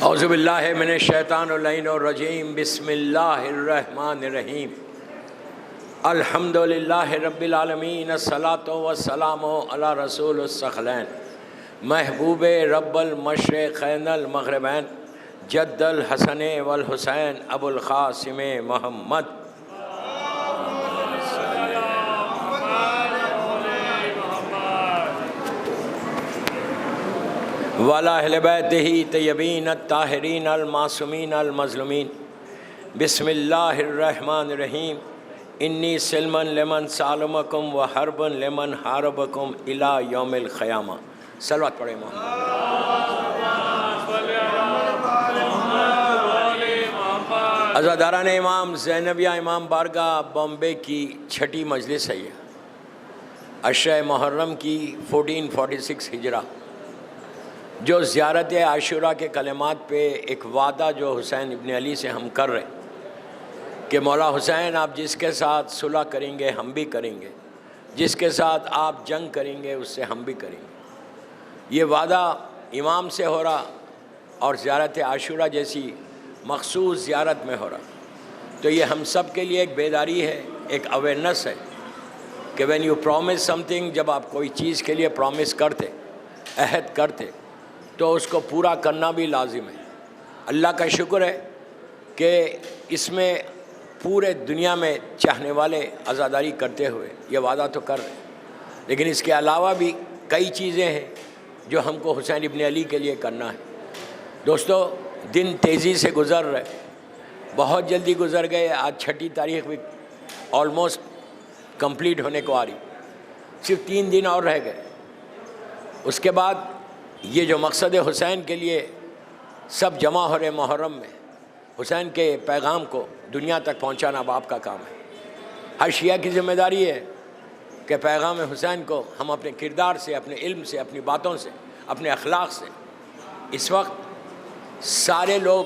اعوذ باللہ من الشیطان اللعین الرجیم بسم اللہ الرحمن الرحیم الحمدللہ رب العالمین الصلاۃ والسلام علی رسول الثقلین محبوب رب المشرقین المغربین جد الحسن والحسین ابو القاسم محمد وعلی اہل بیتہ طیبین الطاہرین المعصومین المظلومین بسم اللہ الرحمن الرحیم انی سلما لمن سالمکم و حربا لمن حاربکم الی یوم القیامہ۔ صلوات پڑھیں محمد۔ عزاداران امام زینبیہ امام بارگاہ بامبے کی چھٹی مجلس ہے یہ، عشرہ محرم کی 1446 ہجرہ، جو زیارت عاشوراء کے کلمات پہ ایک وعدہ جو حسین ابن علی سے ہم کر رہے کہ مولا حسین آپ جس کے ساتھ صلح کریں گے ہم بھی کریں گے، جس کے ساتھ آپ جنگ کریں گے اس سے ہم بھی کریں گے۔ یہ وعدہ امام سے ہو رہا اور زیارت عاشوراء جیسی مخصوص زیارت میں ہو رہا، تو یہ ہم سب کے لیے ایک بیداری ہے، ایک اویئرنس ہے کہ when you promise some thing, جب آپ کوئی چیز کے لیے پرومس کرتے، عہد کرتے، تو اس کو پورا کرنا بھی لازم ہے۔ اللہ کا شکر ہے کہ اس میں پورے دنیا میں چاہنے والے عزاداری کرتے ہوئے یہ وعدہ تو کر رہے ہیں، لیکن اس کے علاوہ بھی کئی چیزیں ہیں جو ہم کو حسین ابن علی کے لیے کرنا ہے۔ دوستو، دن تیزی سے گزر رہے، بہت جلدی گزر گئے۔ آج چھٹی تاریخ بھی آلموسٹ کمپلیٹ ہونے کو آ رہی، صرف 3 دن اور رہ گئے۔ اس کے بعد یہ جو مقصد حسین کے لیے سب جمع ہو رہے محرم میں، حسین کے پیغام کو دنیا تک پہنچانا اب آپ کا کام ہے۔ ہر شیعہ کی ذمہ داری ہے کہ پیغام حسین کو ہم اپنے کردار سے، اپنے علم سے، اپنی باتوں سے، اپنے اخلاق سے۔ اس وقت سارے لوگ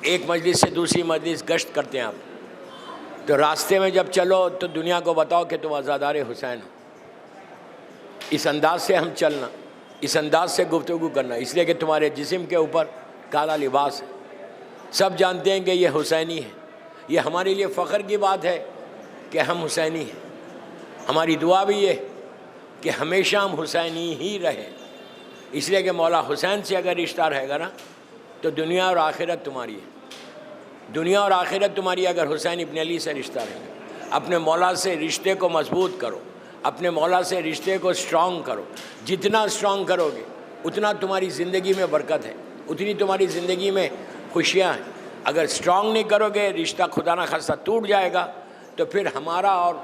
ایک مجلس سے دوسری مجلس گشت کرتے ہیں، آپ تو راستے میں جب چلو تو دنیا کو بتاؤ کہ تم عزادار حسین ہو۔ اس انداز سے ہم چلنا، اس انداز سے گفتگو کرنا، اس لیے کہ تمہارے جسم کے اوپر کالا لباس ہے، سب جانتے ہیں کہ یہ حسینی ہے۔ یہ ہمارے لیے فخر کی بات ہے کہ ہم حسینی ہیں۔ ہماری دعا بھی یہ کہ ہمیشہ ہم حسینی ہی رہیں، اس لیے کہ مولا حسین سے اگر رشتہ رہے گا نا تو دنیا اور آخرت تمہاری ہے۔ دنیا اور آخرت تمہاری اگر حسین ابن علی سے رشتہ رہے گا۔ اپنے مولا سے رشتے کو مضبوط کرو، اپنے مولا سے رشتے کو سٹرونگ کرو۔ جتنا سٹرونگ کرو گے اتنا تمہاری زندگی میں برکت ہے، اتنی تمہاری زندگی میں خوشیاں ہیں۔ اگر سٹرونگ نہیں کرو گے، رشتہ خدا نہ خواستہ ٹوٹ جائے گا، تو پھر ہمارا اور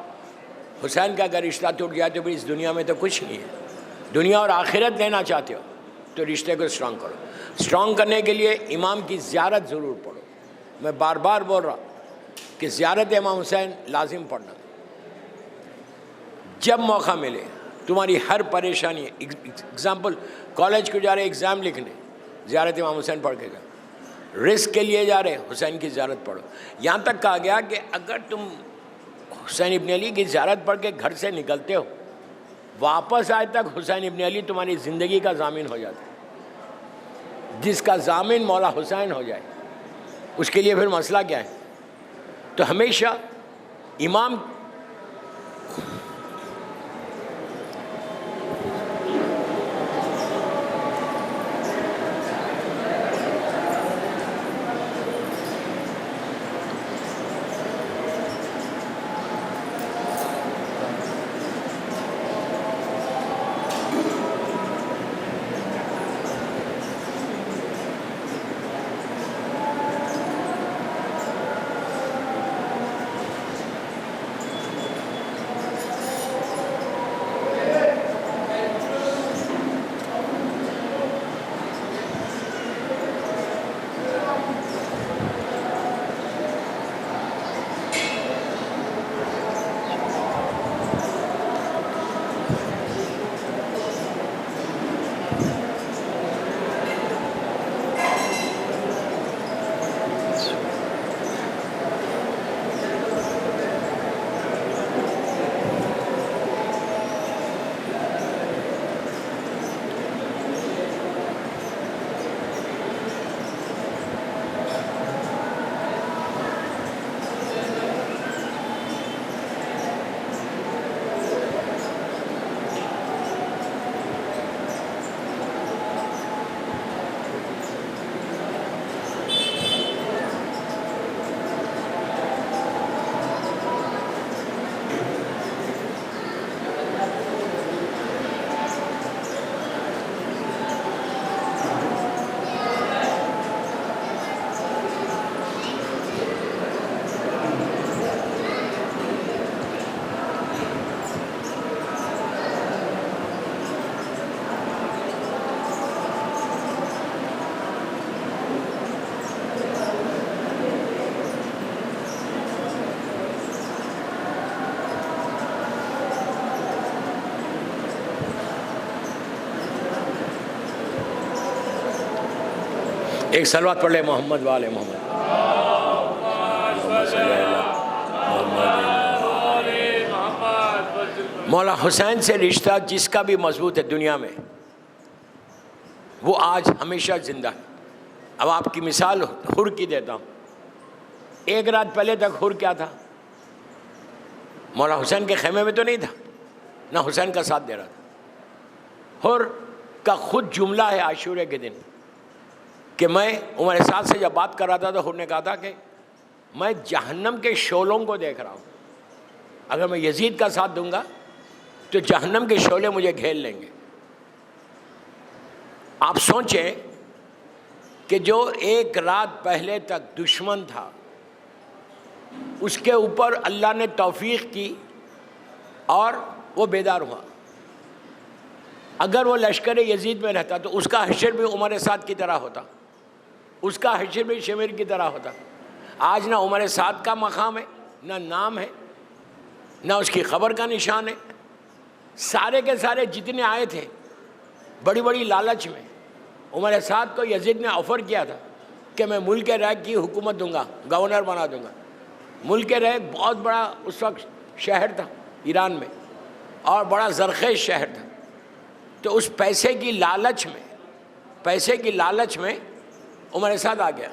حسین کا اگر رشتہ ٹوٹ جائے تو پھر اس دنیا میں تو کچھ نہیں ہے۔ دنیا اور آخرت لینا چاہتے ہو تو رشتے کو سٹرونگ کرو۔ سٹرونگ کرنے کے لیے امام کی زیارت ضرور پڑھو۔ میں بار بار بول رہا کہ زیارت امام حسین لازم پڑھنا۔ جب موقع ملے تمہاری ہر پریشانی، اگزامپل کالج کو جا رہے ایگزام لکھنے، زیارت امام حسین پڑھ کے جاؤ۔ رزق کے لیے جا رہے حسین کی زیارت پڑھو۔ یہاں تک کہا گیا کہ اگر تم حسین ابن علی کی زیارت پڑھ کے گھر سے نکلتے ہو، واپس آئے تک حسین ابن علی تمہاری زندگی کا ضامن ہو جاتا ہے۔ جس کا ضامن مولا حسین ہو جائے اس کے لیے پھر مسئلہ کیا ہے؟ تو ہمیشہ امام ایک صلوات پڑھ لے محمد والے محمد. مولا حسین سے رشتہ جس کا بھی مضبوط ہے دنیا میں وہ آج ہمیشہ زندہ ہے. اب آپ کی مثال حر کی دیتا ہوں. ایک رات پہلے تک حر کیا تھا؟ مولا حسین کے خیمے میں تو نہیں تھا، نہ حسین کا ساتھ دے رہا تھا. حر کا خود جملہ ہے عاشورے کے دن کہ میں عمر سعد سے جب بات کر رہا تھا تو حر نے کہا تھا کہ میں جہنم کے شعلوں کو دیکھ رہا ہوں، اگر میں یزید کا ساتھ دوں گا تو جہنم کے شعلے مجھے گھیر لیں گے. آپ سوچیں کہ جو ایک رات پہلے تک دشمن تھا اس کے اوپر اللہ نے توفیق کی اور وہ بیدار ہوا. اگر وہ لشکر یزید میں رہتا تو اس کا حشر بھی عمر سعد کی طرح ہوتا، اس کا حشر بھی شمیر کی طرح ہوتا. آج نہ عمر سعد کا مقام ہے، نہ نام ہے، نہ اس کی خبر کا نشان ہے. سارے کے سارے جتنے آئے تھے بڑی بڑی لالچ میں، عمر سعد کو یزید نے آفر کیا تھا کہ میں ملک ریگ کی حکومت دوں گا، گورنر بنا دوں گا. ملک ریگ بہت بڑا اس وقت شہر تھا ایران میں اور بڑا زرخیز شہر تھا. تو اس پیسے کی لالچ میں عمر سعد آ گیا.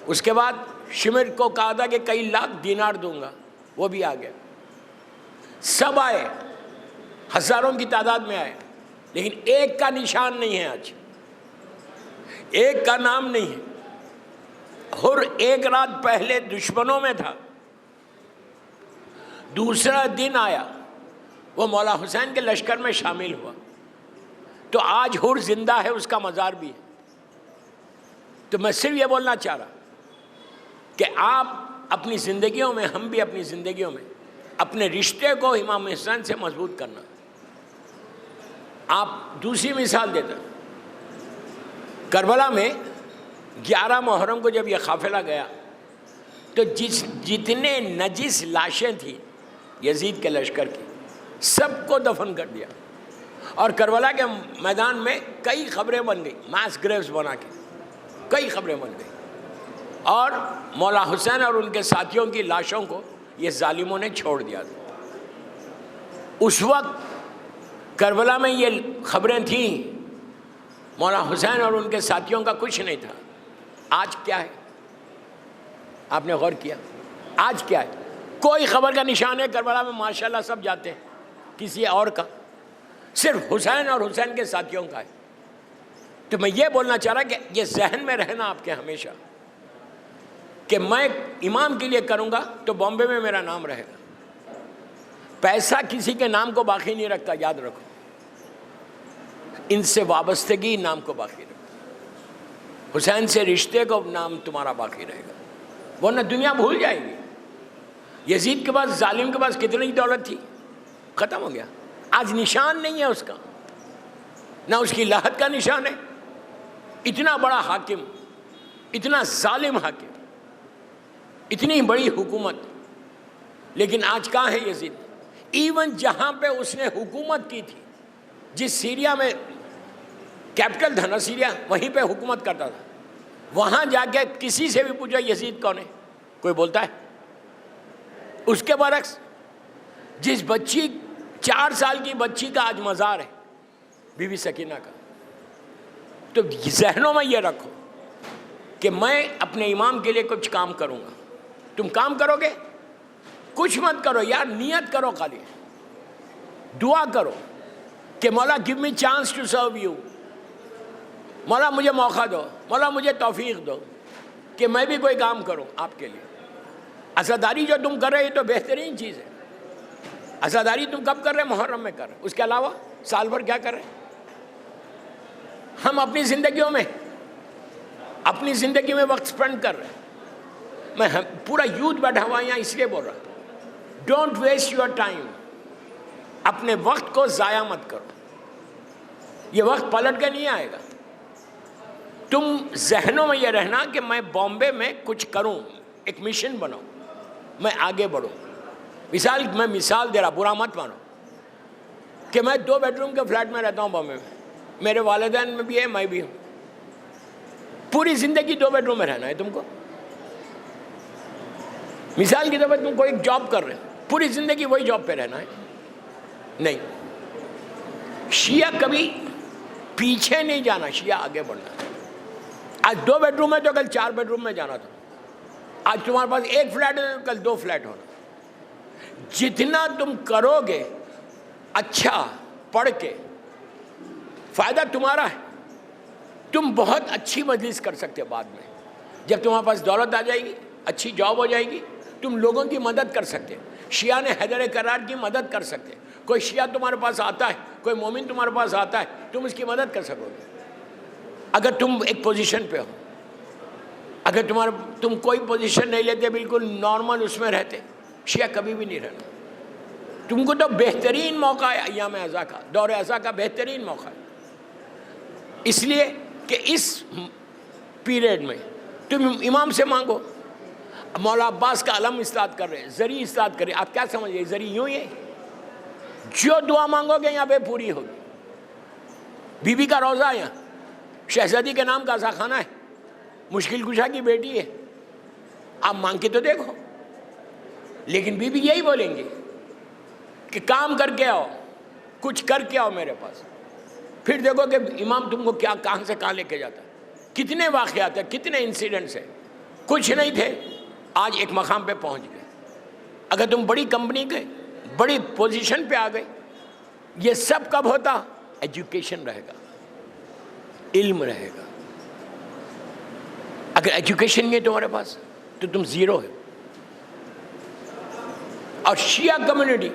اس کے بعد شمر کو کہا تھا کہ کئی لاکھ دینار دوں گا، وہ بھی آ گیا. سب آئے، ہزاروں کی تعداد میں آئے، لیکن ایک کا نشان نہیں ہے. آج ایک کا نام نہیں ہے. حر ایک رات پہلے دشمنوں میں تھا، دوسرا دن آیا وہ مولا حسین کے لشکر میں شامل ہوا. تو آج حر زندہ ہے، اس کا مزار بھی ہے. تو میں صرف یہ بولنا چاہ رہا کہ آپ اپنی زندگیوں میں، ہم بھی اپنی زندگیوں میں اپنے رشتے کو امام حسین سے مضبوط کرنا. آپ دوسری مثال دیتے ہیں، کربلا میں 11 محرم کو جب یہ قافلہ گیا تو جتنے نجس لاشیں تھیں یزید کے لشکر کی سب کو دفن کر دیا. اور کربلا کے میدان میں کئی قبریں بن گئی، ماس گریوز بنا کے کئی قبریں بن گئی. اور مولا حسین اور ان کے ساتھیوں کی لاشوں کو یہ ظالموں نے چھوڑ دیا تھا. اس وقت کربلا میں یہ خبریں تھیں، مولا حسین اور ان کے ساتھیوں کا کچھ نہیں تھا. آج کیا ہے؟ آپ نے غور کیا؟ آج کیا ہے؟ کوئی خبر کا نشان ہے کربلا میں؟ ماشاءاللہ سب جاتے ہیں، کسی اور کا، صرف حسین اور حسین کے ساتھیوں کا ہے. تو میں یہ بولنا چاہ رہا کہ یہ ذہن میں رہنا آپ کے ہمیشہ کہ میں امام کے لیے کروں گا تو بامبے میں میرا نام رہے گا. پیسہ کسی کے نام کو باقی نہیں رکھتا، یاد رکھو. ان سے وابستگی نام کو باقی رکھتا. حسین سے رشتے کو نام تمہارا باقی رہے گا، ورنہ دنیا بھول جائے گی. یزید کے پاس، ظالم کے پاس کتنی دولت تھی، ختم ہو گیا. آج نشان نہیں ہے اس کا، نہ اس کی لاحت کا نشان ہے. اتنا بڑا حاکم، اتنا ظالم حاکم، اتنی بڑی حکومت، لیکن آج کہاں ہے یزید؟ ایون جہاں پہ اس نے حکومت کی تھی، جس سیریا میں کیپٹل تھا نا سیریا، وہیں پہ حکومت کرتا تھا، وہاں جا کے کسی سے بھی پوچھا یزید کون ہے، کوئی بولتا ہے؟ اس کے برعکس جس بچی 4 سال کی بچی کا آج مزار ہے، بی بی سکینہ کا. تو ذہنوں میں یہ رکھو کہ میں اپنے امام کے لیے کچھ کام کروں گا. تم کام کرو گے؟ کچھ مت کرو یار، نیت کرو، خالی دعا کرو کہ مولا give me chance to serve you. مولا مجھے موقع دو، مولا مجھے توفیق دو کہ میں بھی کوئی کام کروں آپ کے لیے. عزاداری جو تم کر رہے ہیں تو بہترین چیز ہے. عزاداری تم کب کر رہے؟ محرم میں کر رہے. اس کے علاوہ سال بھر کیا کر رہے؟ ہم اپنی زندگی میں وقت سپینڈ کر رہے ہیں. میں پورا یوتھ بیٹھا ہوا یہاں اس لیے بول رہا ہوں، ڈونٹ ویسٹ یور ٹائم. اپنے وقت کو ضائع مت کرو، یہ وقت پلٹ کے نہیں آئے گا. تم ذہنوں میں یہ رہنا کہ میں بامبے میں کچھ کروں، ایک مشن بناؤں، میں آگے بڑھوں. میں مثال دے رہا، برا مت مانو، کہ میں 2 بیڈ روم کے فلیٹ میں رہتا ہوں بامبے میں. میرے والدین میں بھی ہے، میں بھی ہوں. پوری زندگی 2 بیڈروم میں رہنا ہے تم کو. مثال کے طور پر تم کوئی ایک جاب کر رہے ہو, پوری زندگی وہی جاب پہ رہنا ہے؟ نہیں. شیعہ کبھی پیچھے نہیں جانا, شیعہ آگے بڑھنا ہے. آج 2 بیڈروم ہے تو کل 4 بیڈروم میں جانا تھا. آج تمہارے پاس 1 فلیٹ ہے تو کل 2 فلیٹ ہونا. جتنا تم کرو گے اچھا پڑھ کے, فائدہ تمہارا ہے. تم بہت اچھی مجلس کر سکتے بعد میں. جب تمہارے پاس دولت آ جائے گی, اچھی جاب ہو جائے گی, تم لوگوں کی مدد کر سکتے. شیعہ نے حیدر کرار کی مدد کر سکتے. کوئی شیعہ تمہارے پاس آتا ہے, کوئی مومن تمہارے پاس آتا ہے, تم اس کی مدد کر سکو گے اگر تم ایک پوزیشن پہ ہو. اگر تم کوئی پوزیشن نہیں لیتے, بالکل نارمل اس میں رہتے, شیعہ کبھی بھی نہیں رہنا. تم کو تو بہترین موقع ہے ایام ازا کا, دور ازا کا بہترین موقع ہے. اس لیے کہ اس پیریڈ میں تم امام سے مانگو. مولا عباس کا علم استاد کر رہے ہیں, زری استاد کر رہے ہیں. آپ کیا سمجھ گئے زری یوں ہی ہے؟ جو دعا مانگو گے یہاں پہ پوری ہوگی. بی بی کا روزہ یہاں, شہزادی کے نام کا عزا خانہ ہے, مشکل کشا کی بیٹی ہے. آپ مانگ کے تو دیکھو. لیکن بی بی یہی بولیں گے کہ کام کر کے آؤ, کچھ کر کے آؤ میرے پاس. پھر دیکھو کہ امام تم کو کیا کہاں سے کہاں لے کے جاتا ہے. کتنے واقعات ہیں, کتنے انسیڈنٹس ہیں. کچھ نہیں تھے, آج ایک مقام پہ پہنچ گئے. اگر تم بڑی کمپنی کے بڑی پوزیشن پہ آ گئے, یہ سب کب ہوتا؟ ایجوکیشن رہے گا, علم رہے گا. اگر ایجوکیشن نہیں ہے تمہارے پاس تو تم زیرو ہے. اور شیعہ کمیونٹی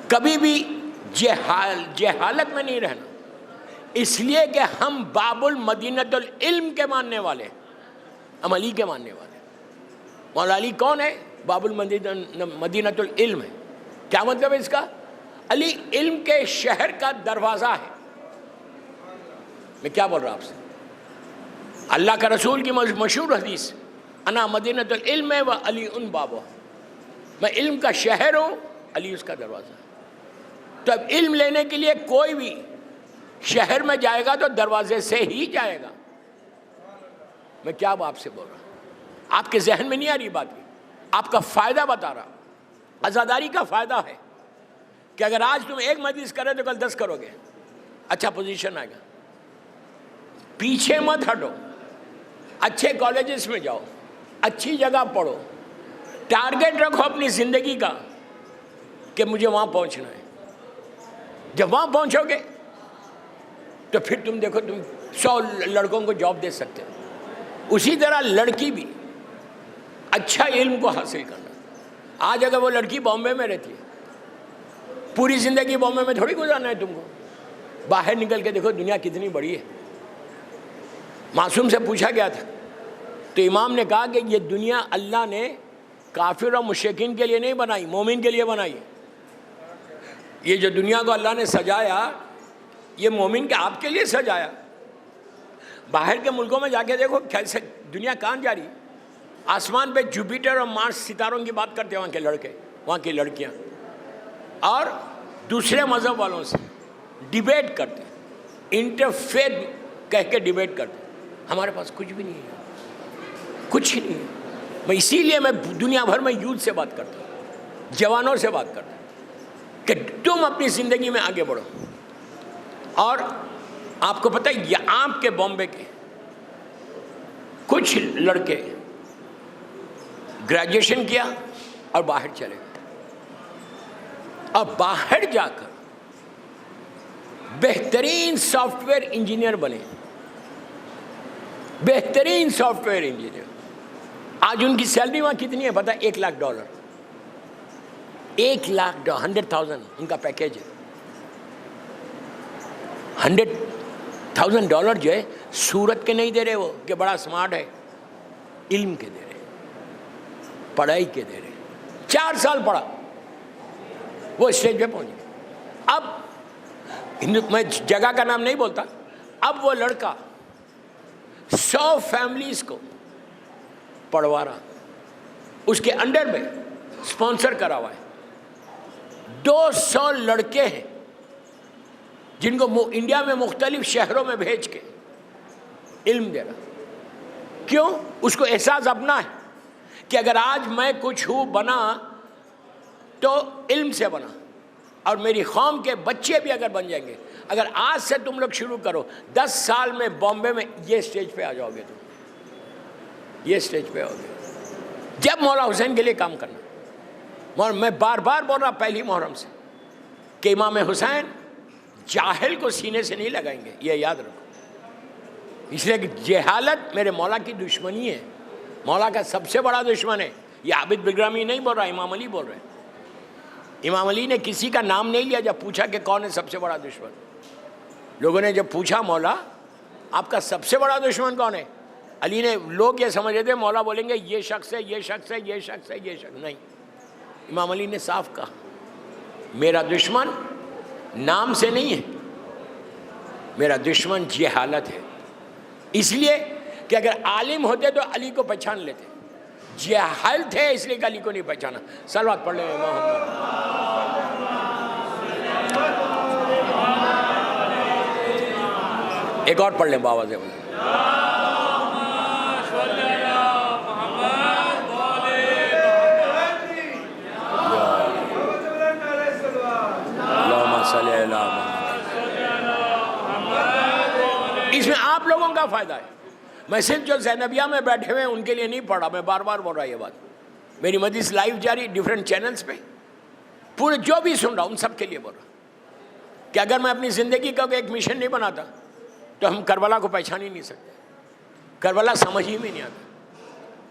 کبھی بھی جہالت میں نہیں رہنا, اس لیے کہ ہم باب المدینۃ العلم کے ماننے والے ہیں, ہم علی کے ماننے والے ہیں. مولا علی کون ہے؟ باب المدینۃ العلم ہے. کیا مطلب ہے اس کا؟ علی علم کے شہر کا دروازہ ہے. میں کیا بول رہا ہوں آپ سے؟ اللہ کا رسول کی مشہور حدیث, انا مدینۃ العلم و علی ان بابہ, میں علم کا شہر ہوں, علی اس کا دروازہ ہے. تو اب علم لینے کے لیے کوئی بھی شہر میں جائے گا تو دروازے سے ہی جائے گا. میں کیا آپ سے بول رہا ہوں؟ آپ کے ذہن میں نہیں آ رہی بات کی, آپ کا فائدہ بتا رہا. عزاداری کا فائدہ ہے کہ اگر آج تم ایک مجلس کرے تو کل 10 کرو گے, اچھا پوزیشن آئے گا. پیچھے مت ہٹو, اچھے کالجز میں جاؤ, اچھی جگہ پڑھو, ٹارگیٹ رکھو اپنی زندگی کا کہ مجھے وہاں پہنچنا ہے. جب وہاں پہنچو گے تو پھر تم دیکھو تم 100 لڑکوں کو جاب دے سکتے ہو. اسی طرح لڑکی بھی اچھا علم کو حاصل کرنا. آج اگر وہ لڑکی بامبے میں رہتی ہے, پوری زندگی بامبے میں تھوڑی گزارنا ہے تم کو. باہر نکل کے دیکھو دنیا کتنی بڑی ہے. معصوم سے پوچھا گیا تھا تو امام نے کہا کہ یہ دنیا اللہ نے کافر اور مشرکین کے لیے نہیں بنائی, مومن کے لیے بنائی. یہ جو دنیا کو اللہ نے سجایا, یہ مومن کے آپ کے لیے سجایا. باہر کے ملکوں میں جا کے دیکھو کیسے دنیا کہاں جا رہی ہے. آسمان پہ جوپیٹر اور مارس ستاروں کی بات کرتے ہیں وہاں کے لڑکے, وہاں کی لڑکیاں, اور دوسرے مذہب والوں سے ڈیبیٹ کرتے ہیں, انٹرفیتھ کہہ کے ڈیبیٹ کرتے ہیں. ہمارے پاس کچھ بھی نہیں ہے, کچھ ہی نہیں ہے. میں اسی لیے میں دنیا بھر میں یوتھ سے بات کرتا ہوں, جوانوں سے بات کرتا ہوں کہ تم اپنی زندگی میں آگے بڑھو. اور آپ کو پتہ ہے یہ آپ کے بامبے کے کچھ لڑکے گریجویشن کیا اور باہر چلے گئے, اور باہر جا کر بہترین سافٹ ویئر انجینئر بنے, بہترین سافٹ ویئر انجینئر. آج ان کی سیلری وہاں کتنی ہے پتہ ہے؟ $1,00,000. $1,00,000 ان کا پیکیج ہے. $100,000 جو ہے صورت کے نہیں دے رہے وہ کہ بڑا اسمارٹ ہے, علم کے دے رہے, پڑھائی کے دے رہے. 4 سال پڑھا, وہ اسٹیج پہ پہنچ گئے. اب میں جگہ کا نام نہیں بولتا, اب وہ لڑکا 100 فیملیز کو پڑھوا رہا, اس کے انڈر میں اسپانسر کرا ہوا ہے. 200 لڑکے ہیں جن کو انڈیا میں مختلف شہروں میں بھیج کے علم دے رہا. کیوں؟ اس کو احساس اپنا ہے کہ اگر آج میں کچھ ہوں بنا تو علم سے بنا، اور میری قوم کے بچے بھی اگر بن جائیں گے. اگر آج سے تم لوگ شروع کرو، 10 سال میں بامبے میں یہ اسٹیج پہ آ جاؤ گے، تم یہ اسٹیج پہ آؤ گے. جب مولا حسین کے لیے کام کرنا. میں بار بار بول رہا پہلی محرم سے کہ امام حسین جاہل کو سینے سے نہیں لگائیں گے، یہ یاد رکھو. اس لیے کہ جہالت میرے مولا کی دشمنی ہے، مولا کا سب سے بڑا دشمن ہے. یہ عابد بگرامی نہیں بول رہا، امام علی بول رہے ہیں. امام علی نے کسی کا نام نہیں لیا جب پوچھا کہ کون ہے سب سے بڑا دشمن. لوگوں نے جب پوچھا مولا آپ کا سب سے بڑا دشمن کون ہے، علی نے، لوگ یہ سمجھ رہے تھے مولا بولیں گے یہ شخص ہے، یہ شخص ہے، یہ شخص ہے، یہ شخص. نہیں، امام علی نے صاف کہا میرا دشمن نام سے نہیں ہے، میرا دشمن جہالت ہے. اس لیے کہ اگر عالم ہوتے تو علی کو پہچان لیتے، جاہل تھے اس لیے کہ علی کو نہیں پہچانا. صلوات پڑھ لیں محمد. ایک اور پڑھ لیں بابا سے. اس میں آپ لوگوں کا فائدہ ہے. میں صرف جو زینبیہ میں بیٹھے ہوئے ہیں ان کے لیے نہیں پڑھا، میں بار بار بول رہا یہ بات. میری مجلس لائیو جاری ڈیفرنٹ چینلز پہ، پورے جو بھی سن رہا ہوں ان سب کے لیے بول رہا کہ اگر میں اپنی زندگی کا ایک مشن نہیں بناتا تو ہم کربلا کو پہچان ہی نہیں سکتے. کربلا سمجھ ہی میں نہیں آتا.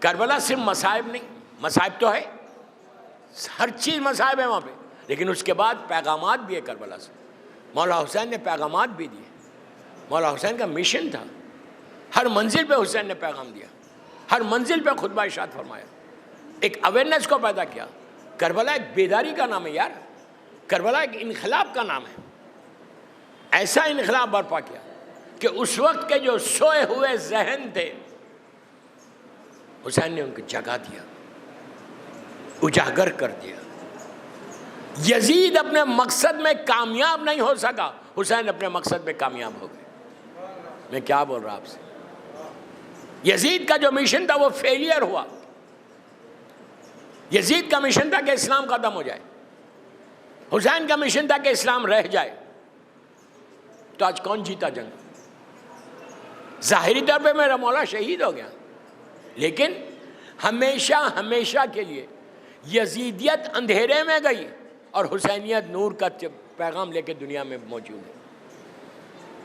کربلا صرف مصائب نہیں، مصائب تو ہے، ہر چیز مصائب ہے وہاں پہ، لیکن اس کے بعد پیغامات بھی ہے کربلا سے. مولا حسین نے پیغامات بھی دیے. مولا حسین کا مشن تھا. ہر منزل پہ حسین نے پیغام دیا، ہر منزل پہ خطبہ ارشاد فرمایا، ایک اویئرنیس کو پیدا کیا. کربلا ایک بیداری کا نام ہے یار، کربلا ایک انقلاب کا نام ہے. ایسا انقلاب برپا کیا کہ اس وقت کے جو سوئے ہوئے ذہن تھے حسین نے ان کو جگا دیا، اجاگر کر دیا. یزید اپنے مقصد میں کامیاب نہیں ہو سکا، حسین اپنے مقصد میں کامیاب ہو گئے. میں کیا بول رہا آپ سے؟ یزید کا جو مشن تھا وہ فیلئر ہوا. یزید کا مشن تھا کہ اسلام ختم ہو جائے، حسین کا مشن تھا کہ اسلام رہ جائے. تو آج کون جیتا جنگ؟ ظاہری طور پہ میرا مولا شہید ہو گیا، لیکن ہمیشہ ہمیشہ کے لیے یزیدیت اندھیرے میں گئی اور حسینیت نور کا پیغام لے کے دنیا میں موجود ہے.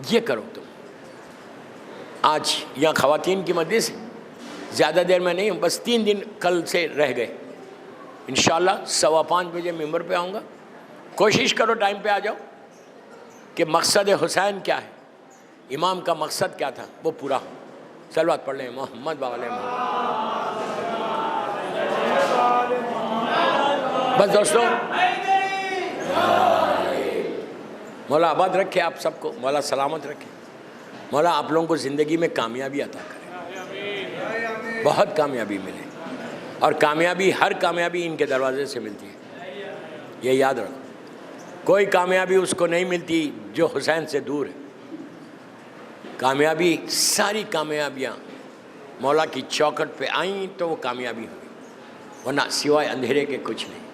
یہ کرو تم. آج یہاں خواتین کی مجلس زیادہ دیر میں نہیں ہوں، بس 3 دن کل سے رہ گئے. انشاءاللہ 5:15 بجے ممبر پہ آؤں گا. کوشش کرو ٹائم پہ آ جاؤ کہ مقصد حسین کیا ہے، امام کا مقصد کیا تھا وہ پورا ہو. صلوات پڑھ لیں محمد باولے محمد. بس دوستوں، مولا آباد رکھے آپ سب کو، مولا سلامت رکھے. مولا آپ لوگوں کو زندگی میں کامیابی عطا کرے، بہت کامیابی ملے. اور کامیابی، ہر کامیابی ان کے دروازے سے ملتی ہے، یہ یاد رکھو. کوئی کامیابی اس کو نہیں ملتی جو حسین سے دور ہے. کامیابی، ساری کامیابیاں مولا کی چوکھٹ پہ آئیں تو وہ کامیابی ہوئی، ورنہ سوائے اندھیرے کے کچھ نہیں.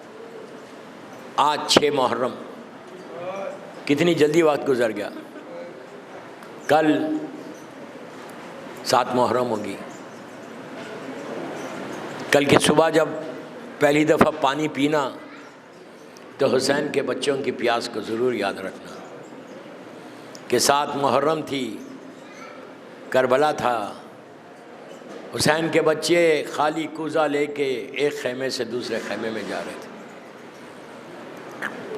آج 6 محرم، کتنی جلدی وقت گزر گیا. کل 7 محرم ہوگی. کل کی صبح جب پہلی دفعہ پانی پینا تو حسین کے بچوں کی پیاس کو ضرور یاد رکھنا کہ 7 محرم تھی، کربلا تھا. حسین کے بچے خالی کوزہ لے کے ایک خیمے سے دوسرے خیمے میں جا رہے تھے.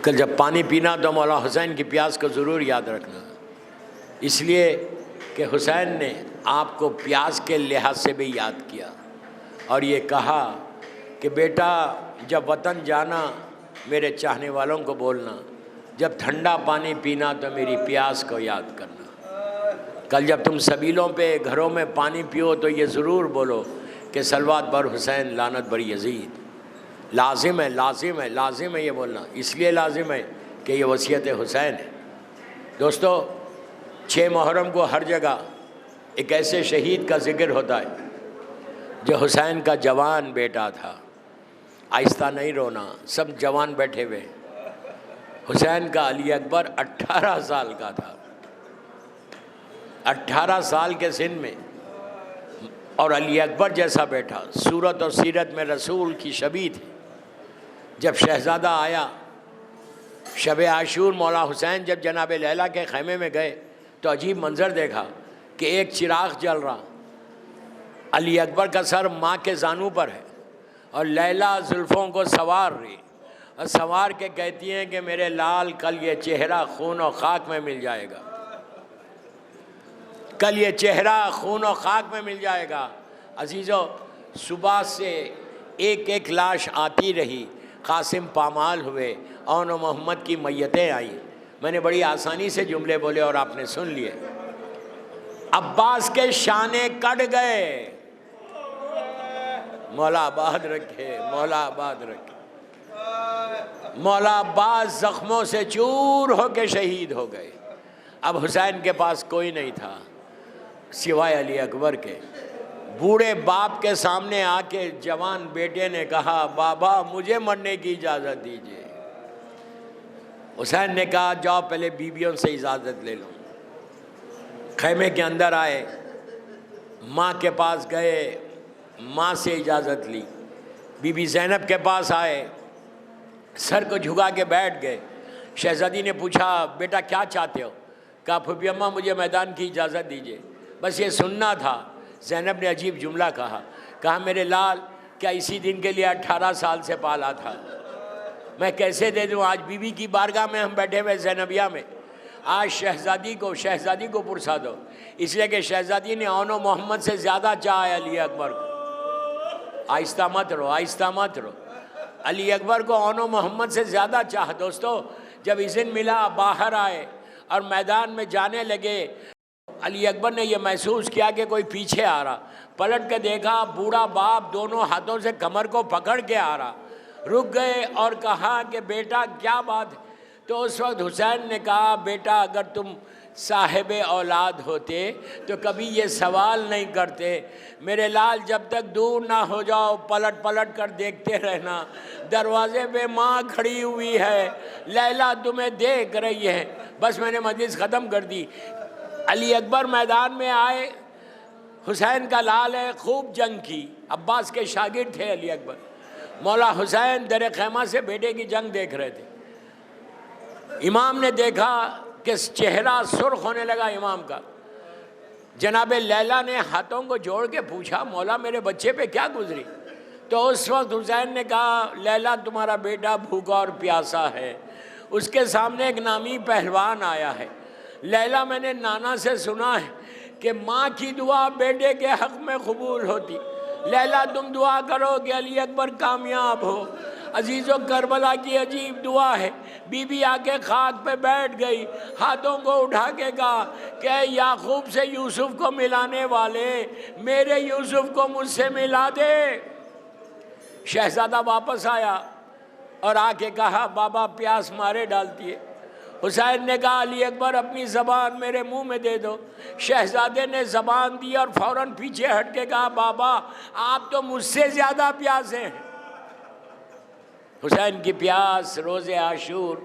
کل جب پانی پینا تو مولا حسین کی پیاس کو ضرور یاد رکھنا، اس لیے کہ حسین نے آپ کو پیاس کے لحاظ سے بھی یاد کیا اور یہ کہا کہ بیٹا جب وطن جانا میرے چاہنے والوں کو بولنا، جب ٹھنڈا پانی پینا تو میری پیاس کو یاد کرنا. کل جب تم سبیلوں پہ گھروں میں پانی پیو تو یہ ضرور بولو کہ صلوات بر حسین لعنت بر یزید. لازم ہے، لازم ہے، لازم ہے یہ بولنا. اس لیے لازم ہے کہ یہ وصیت حسین ہے. دوستو 6 محرم کو ہر جگہ ایک ایسے شہید کا ذکر ہوتا ہے جو حسین کا جوان بیٹا تھا. آہستہ نہیں رونا، سب جوان بیٹھے ہوئے. حسین کا علی اکبر 18 سال کا تھا. 18 سال کے سن میں، اور علی اکبر جیسا بیٹا، صورت اور سیرت میں رسول کی شبیہ تھی. جب شہزادہ آیا شب عاشور، مولا حسین جب جناب لیلا کے خیمے میں گئے تو عجیب منظر دیکھا کہ ایک چراغ جل رہا، علی اکبر کا سر ماں کے زانو پر ہے اور لیلا زلفوں کو سنوار رہی، اور سنوار کے کہتی ہیں کہ میرے لال کل یہ چہرہ خون و خاک میں مل جائے گا، کل یہ چہرہ خون و خاک میں مل جائے گا. عزیزو، صبح سے ایک ایک لاش آتی رہی. قاسم پامال ہوئے، اون و محمد کی میتیں آئیں. میں نے بڑی آسانی سے جملے بولے اور آپ نے سن لیے. عباس کے شانے کٹ گئے. مولا آباد رکھے، مولا آباد رکھے. مولا عباس زخموں سے چور ہو کے شہید ہو گئے. اب حسین کے پاس کوئی نہیں تھا سوائے علی اکبر کے. بوڑھے باپ کے سامنے آ کے جوان بیٹے نے کہا، بابا مجھے مرنے کی اجازت دیجیے. حسین نے کہا، جاؤ پہلے بیویوں سے اجازت لے لو. خیمے کے اندر آئے، ماں کے پاس گئے، ماں سے اجازت لی. بی بی زینب کے پاس آئے، سر کو جھکا کے بیٹھ گئے. شہزادی نے پوچھا، بیٹا کیا چاہتے ہو؟ کہا، پھوپھی اماں مجھے میدان کی اجازت دیجیے، بس یہ سننا تھا. زینب نے عجیب جملہ کہا میرے لال کیا اسی دن کے لیے 18 سال سے پالا تھا؟ میں کیسے دے دوں؟ آج بی بی کی بارگاہ میں ہم بیٹھے ہوئے زینبیہ میں. آج شہزادی کو پرسا دو، اس لیے کہ شہزادی نے اون و محمد سے زیادہ چاہا علی اکبر کو. آہستہ مت رو، آہستہ مت رو. علی اکبر کو اون و محمد سے زیادہ چاہ. دوستو، جب اذن ملا باہر آئے اور میدان میں جانے لگے، علی اکبر نے یہ محسوس کیا کہ کوئی پیچھے آ رہا. پلٹ کے دیکھا، بوڑھا باپ دونوں ہاتھوں سے کمر کو پکڑ کے آ رہا. رک گئے اور کہا کہ بیٹا کیا بات ہے؟ تو اس وقت حسین نے کہا، بیٹا اگر تم صاحب اولاد ہوتے تو کبھی یہ سوال نہیں کرتے. میرے لال جب تک دور نہ ہو جاؤ پلٹ پلٹ کر دیکھتے رہنا. دروازے پہ ماں کھڑی ہوئی ہے، لیلا تمہیں دیکھ رہی ہے. بس میں نے مجلس ختم کر دی. علی اکبر میدان میں آئے. حسین کا لال ہے، خوب جنگ کی. عباس کے شاگرد تھے علی اکبر. مولا حسین در خیمہ سے بیٹے کی جنگ دیکھ رہے تھے. امام نے دیکھا کہ چہرہ سرخ ہونے لگا امام کا. جناب لیلا نے ہاتھوں کو جوڑ کے پوچھا، مولا میرے بچے پہ کیا گزری؟ تو اس وقت حسین نے کہا، لیلا تمہارا بیٹا بھوکا اور پیاسا ہے. اس کے سامنے ایک نامی پہلوان آیا ہے. لیلا میں نے نانا سے سنا ہے کہ ماں کی دعا بیٹے کے حق میں قبول ہوتی. لیلا تم دعا کرو کہ علی اکبر کامیاب ہو. عزیزو، کربلا کی عجیب دعا ہے. بی بی آ کے خاک پہ بیٹھ گئی، ہاتھوں کو اٹھا کے کہا کہ اے یعقوب سے یوسف کو ملانے والے، میرے یوسف کو مجھ سے ملا دے. شہزادہ واپس آیا اور آ کے کہا، بابا پیاس مارے ڈالتی ہے. حسین نے کہا، علی اکبر اپنی زبان میرے منہ میں دے دو. شہزادے نے زبان دی اور فوراً پیچھے ہٹ کے کہا، بابا آپ تو مجھ سے زیادہ پیاسے ہیں. حسین کی پیاس روز عاشور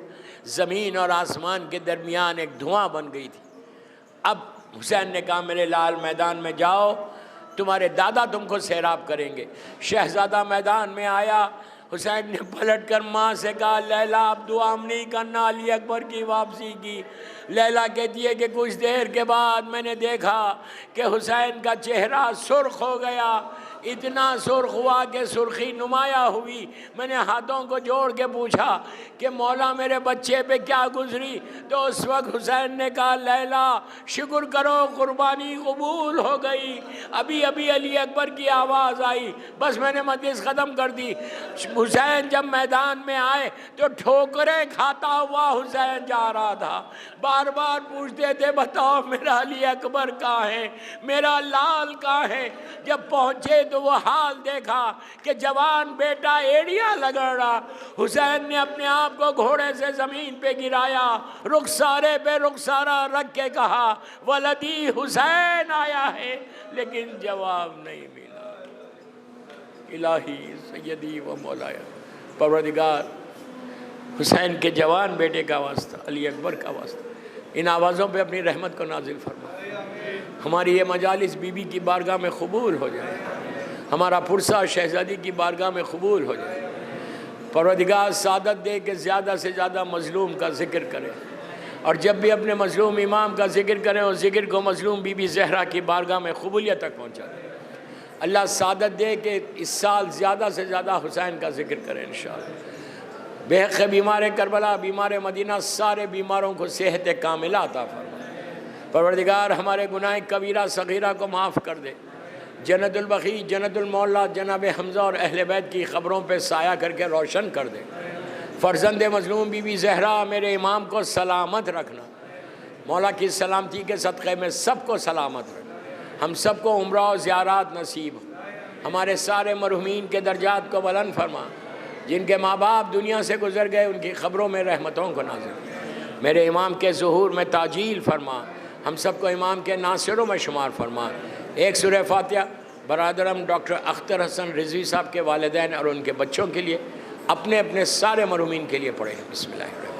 زمین اور آسمان کے درمیان ایک دھواں بن گئی تھی. اب حسین نے کہا، میرے لال میدان میں جاؤ، تمہارے دادا تم کو سیراب کریں گے. شہزادہ میدان میں آیا. حسین نے پلٹ کر ماں سے کہا، لیلا اب دعا نہیں کرنا علی اکبر کی واپسی کی. لیلا کہتی ہے کہ کچھ دیر کے بعد میں نے دیکھا کہ حسین کا چہرہ سرخ ہو گیا. اتنا سرخ ہوا کہ سرخی نمایاں ہوئی. میں نے ہاتھوں کو جوڑ کے پوچھا کہ مولا میرے بچے پہ کیا گزری؟ تو اس وقت حسین نے کہا، لیلا شکر کرو قربانی قبول ہو گئی. ابھی ابھی علی اکبر کی آواز آئی. بس میں نے مجلس ختم کر دی. حسین جب میدان میں آئے تو ٹھوکریں کھاتا ہوا حسین جا رہا تھا. بار بار پوچھتے تھے، بتاؤ میرا علی اکبر کہاں ہے، میرا لال کہاں ہے؟ جب پہنچے تو تو وہ حال دیکھا کہ جوان بیٹا ایڑیاں لگڑ رہا، حسین نے اپنے آپ کو گھوڑے سے زمین پہ گرایا، رخسارے پہ رخسارہ رکھ کے کہا ولدی حسین آیا ہے، لیکن جواب نہیں ملا۔ الہی سیدی و مولایا، پروردگار حسین کے جوان بیٹے کا واسطہ، علی اکبر کا واسطہ، ان آوازوں پہ اپنی رحمت کو نازل فرما۔ ہماری یہ مجالس بی بی کی بارگاہ میں قبول ہو جائے، ہمارا پرسہ شہزادی کی بارگاہ میں قبول ہو جائے۔ پروردگار سعادت دے کہ زیادہ سے زیادہ مظلوم کا ذکر کرے، اور جب بھی اپنے مظلوم امام کا ذکر کریں اس ذکر کو مظلوم بی بی زہرا کی بارگاہ میں قبولیت تک پہنچا دے۔ اللہ سعادت دے کہ اس سال زیادہ سے زیادہ حسین کا ذکر کریں انشاءاللہ۔ بے حق بیمار کربلا، بیمار مدینہ، سارے بیماروں کو صحت کاملہ عطا فرما۔ پروردگار ہمارے گناہ کبیرہ صغیرہ کو معاف کر دے۔ جنت البقیع، جنت المعلا، جناب حمزہ اور اہل بیت کی خبروں پہ سایہ کر کے روشن کر دے۔ فرزند مظلوم بی بی زہرا میرے امام کو سلامت رکھنا، مولا کی سلامتی کے صدقے میں سب کو سلامت رکھنا، ہم سب کو عمرہ و زیارات نصیب ہو، ہمارے سارے مرحومین کے درجات کو بلند فرما، جن کے ماں باپ دنیا سے گزر گئے ان کی خبروں میں رحمتوں کو نازل فرما، میرے امام کے ظہور میں تعجیل فرما، ہم سب کو امام کے ناصروں میں شمار فرما۔ ایک سورہ فاتحہ برادرم ڈاکٹر اختر حسن رضوی صاحب کے والدین اور ان کے بچوں کے لیے، اپنے اپنے سارے مرحومین کے لیے پڑھیں۔ بسم اللہ الرحمن الرحیم۔